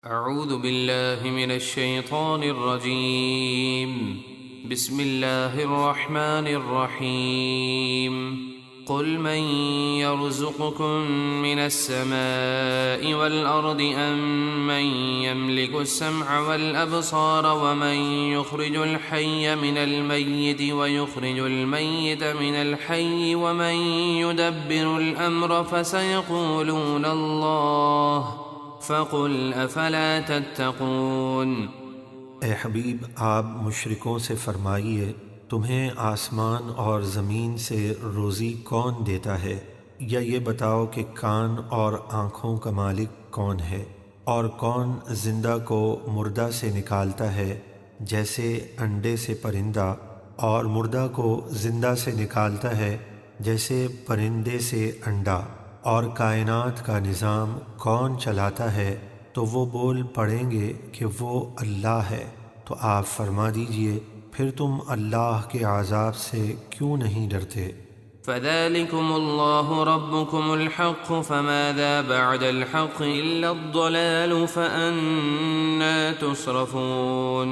اعوذ باللہ من الشیطان الرجیم بسم اللہ الرحمن الرحیم قل من يرزقكم من السماء والأرض أم من يملك السمع والأبصار ومن يخرج الحي من الميت ويخرج الميت من الحي ومن يدبر الأمر فسيقولون الله فَقُلْ أَفَلَا تَتَّقُونَ۔ اے حبیب، آپ مشرکوں سے فرمائیے تمہیں آسمان اور زمین سے روزی کون دیتا ہے؟ یا یہ بتاؤ کہ کان اور آنکھوں کا مالک کون ہے؟ اور کون زندہ کو مردہ سے نکالتا ہے جیسے انڈے سے پرندہ، اور مردہ کو زندہ سے نکالتا ہے جیسے پرندے سے انڈا؟ اور کائنات کا نظام کون چلاتا ہے؟ تو وہ بول پڑیں گے کہ وہ اللہ ہے۔ تو آپ فرما دیجئے پھر تم اللہ کے عذاب سے کیوں نہیں ڈرتے؟ فَذَلِكُمُ اللَّهُ رَبُّكُمُ الْحَقُّ فَمَاذَا بَعْدَ الْحَقِّ إِلَّا الضَّلَالُ فَأَنَّىٰ تُصْرَفُونَ۔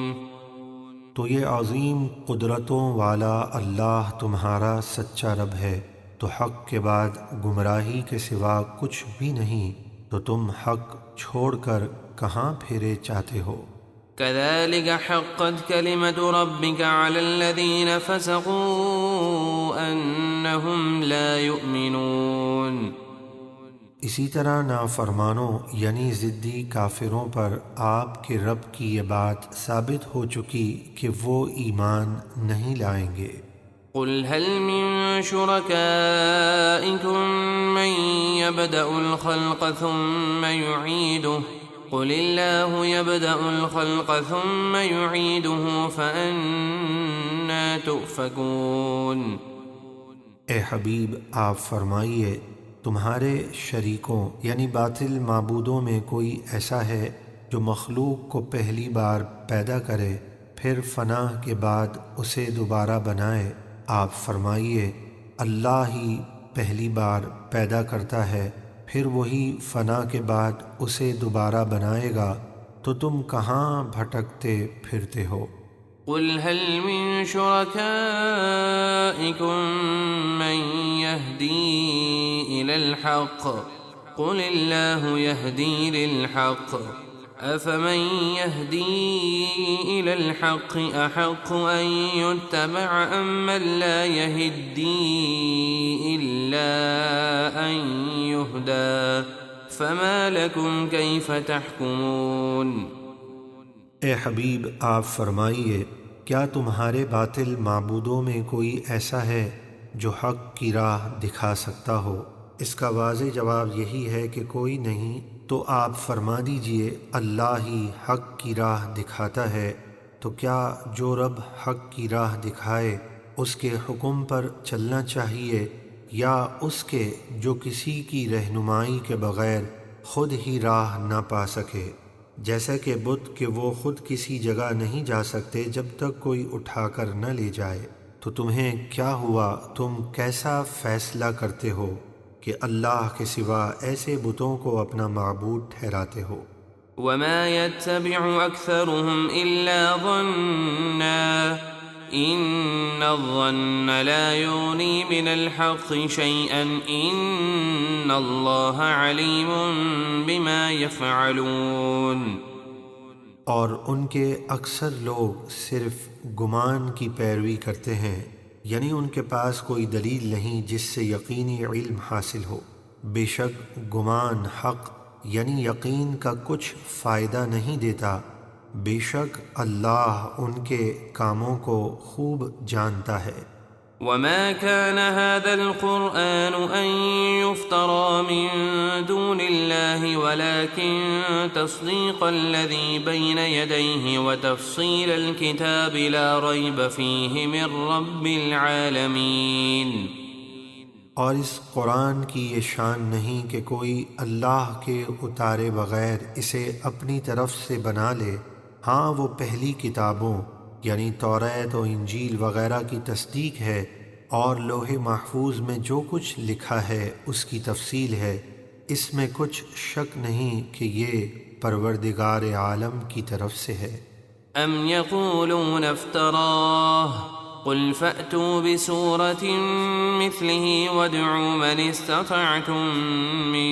تو یہ عظیم قدرتوں والا اللہ تمہارا سچا رب ہے، تو حق کے بعد گمراہی کے سوا کچھ بھی نہیں، تو تم حق چھوڑ کر کہاں پھیرے چاہتے ہو؟ كَذَلِكَ حَقَّتْ كَلِمَةُ رَبِّكَ عَلَى الَّذِينَ فَسَقُوا أَنَّهُمْ لَا يُؤْمِنُونَ۔ اسی طرح نافرمانوں یعنی ضدی کافروں پر آپ کے رب کی یہ بات ثابت ہو چکی کہ وہ ایمان نہیں لائیں گے۔ قل هل من شركائكم من يبدأ الخلق ثم يعيده قل الله يبدأ الخلق ثم يعيده فأنا تؤفكون۔ اے حبیب، آپ فرمائیے تمہارے شریکوں یعنی باطل معبودوں میں کوئی ایسا ہے جو مخلوق کو پہلی بار پیدا کرے پھر فنا کے بعد اسے دوبارہ بنائے؟ آپ فرمائیے اللہ ہی پہلی بار پیدا کرتا ہے پھر وہی فنا کے بعد اسے دوبارہ بنائے گا، تو تم کہاں بھٹکتے پھرتے ہو؟ قل هل من شركائكم من يهدي إلى الحق قل الله يهدي للحق أفمن يهدي إلى الحق أحق أن يتبع أم من لا يهدي إلا أن يهدى فما لكم كيف تحكمون۔ اے حبیب، آپ فرمائیے کیا تمہارے باطل معبودوں میں کوئی ایسا ہے جو حق کی راہ دکھا سکتا ہو؟ اس کا واضح جواب یہی ہے کہ کوئی نہیں۔ تو آپ فرما دیجئے اللہ ہی حق کی راہ دکھاتا ہے، تو کیا جو رب حق کی راہ دکھائے اس کے حکم پر چلنا چاہیے، یا اس کے جو کسی کی رہنمائی کے بغیر خود ہی راہ نہ پا سکے؟ جیسا کہ بت کہ وہ خود کسی جگہ نہیں جا سکتے جب تک کوئی اٹھا کر نہ لے جائے۔ تو تمہیں کیا ہوا، تم کیسا فیصلہ کرتے ہو کہ اللہ کے سوا ایسے بتوں کو اپنا معبود ٹھہراتے ہو؟ وما يتبع أكثرهم إلا ظنا إن الظن لا يغني من الحق شيئا إن الله عليم بما يفعلون۔ اور ان کے اکثر لوگ صرف گمان کی پیروی کرتے ہیں، یعنی ان کے پاس کوئی دلیل نہیں جس سے یقینی علم حاصل ہو۔ بے شک گمان حق یعنی یقین کا کچھ فائدہ نہیں دیتا، بے شک اللہ ان کے کاموں کو خوب جانتا ہے۔ وما كان هذا القرآن أن يفترى من دون الله ولكن تصديق الذي بين يديه وتفصيل الكتاب لا ريب فيه من رب العالمين۔ اور اس قرآن کی یہ شان نہیں کہ کوئی اللہ کے اتارے بغیر اسے اپنی طرف سے بنا لے، ہاں وہ پہلی کتابوں یعنی توریت و انجیل وغیرہ کی تصدیق ہے، اور لوح محفوظ میں جو کچھ لکھا ہے اس کی تفصیل ہے، اس میں کچھ شک نہیں کہ یہ پروردگار عالم کی طرف سے ہے۔ ام یقولون افتراہ قل فأتوا بسورة مثله وادعوا من استطعتم من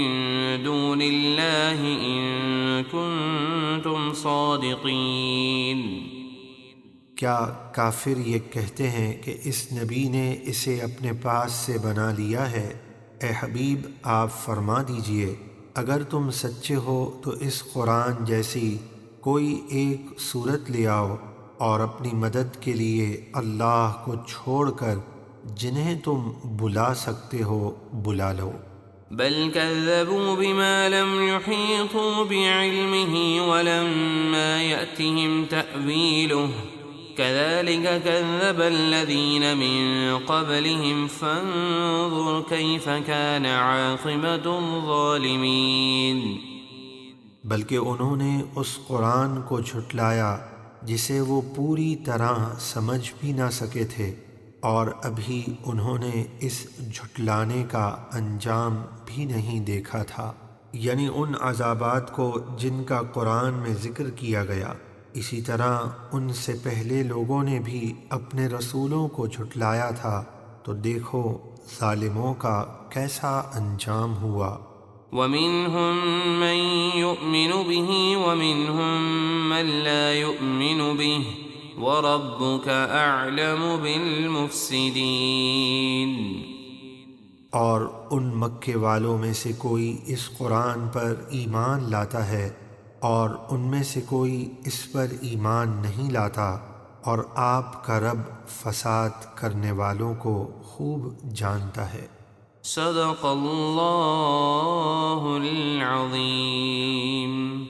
دون الله إن كنتم صادقين۔ کیا کافر یہ کہتے ہیں کہ اس نبی نے اسے اپنے پاس سے بنا لیا ہے؟ اے حبیب آپ فرما دیجئے اگر تم سچے ہو تو اس قرآن جیسی کوئی ایک صورت لے آؤ اور اپنی مدد کے لیے اللہ کو چھوڑ کر جنہیں تم بلا سکتے ہو بلا لو۔ بل كذبوا بما لم يحيطوا بعلمه ولما يأتهم تأويله كذلك كذب الذين من قبلهم فانظر كيف كان عاقبة الظالمين۔ بلکہ انہوں نے اس قرآن کو جھٹلایا جسے وہ پوری طرح سمجھ بھی نہ سکے تھے، اور ابھی انہوں نے اس جھٹلانے کا انجام بھی نہیں دیکھا تھا، یعنی ان عذابات کو جن کا قرآن میں ذکر کیا گیا۔ اسی طرح ان سے پہلے لوگوں نے بھی اپنے رسولوں کو جھٹلایا تھا، تو دیکھو ظالموں کا کیسا انجام ہوا۔ وَمِنْهُمْ مَنْ يُؤْمِنُ بِهِ وَمِنْهُمْ مَنْ لَا يُؤْمِنُ بِهِ وَرَبُّكَ أَعْلَمُ بِالْمُفْسِدِينَ۔ اور ان مکے والوں میں سے کوئی اس قرآن پر ایمان لاتا ہے اور ان میں سے کوئی اس پر ایمان نہیں لاتا، اور آپ کا رب فساد کرنے والوں کو خوب جانتا ہے۔ صدق اللہ العظیم۔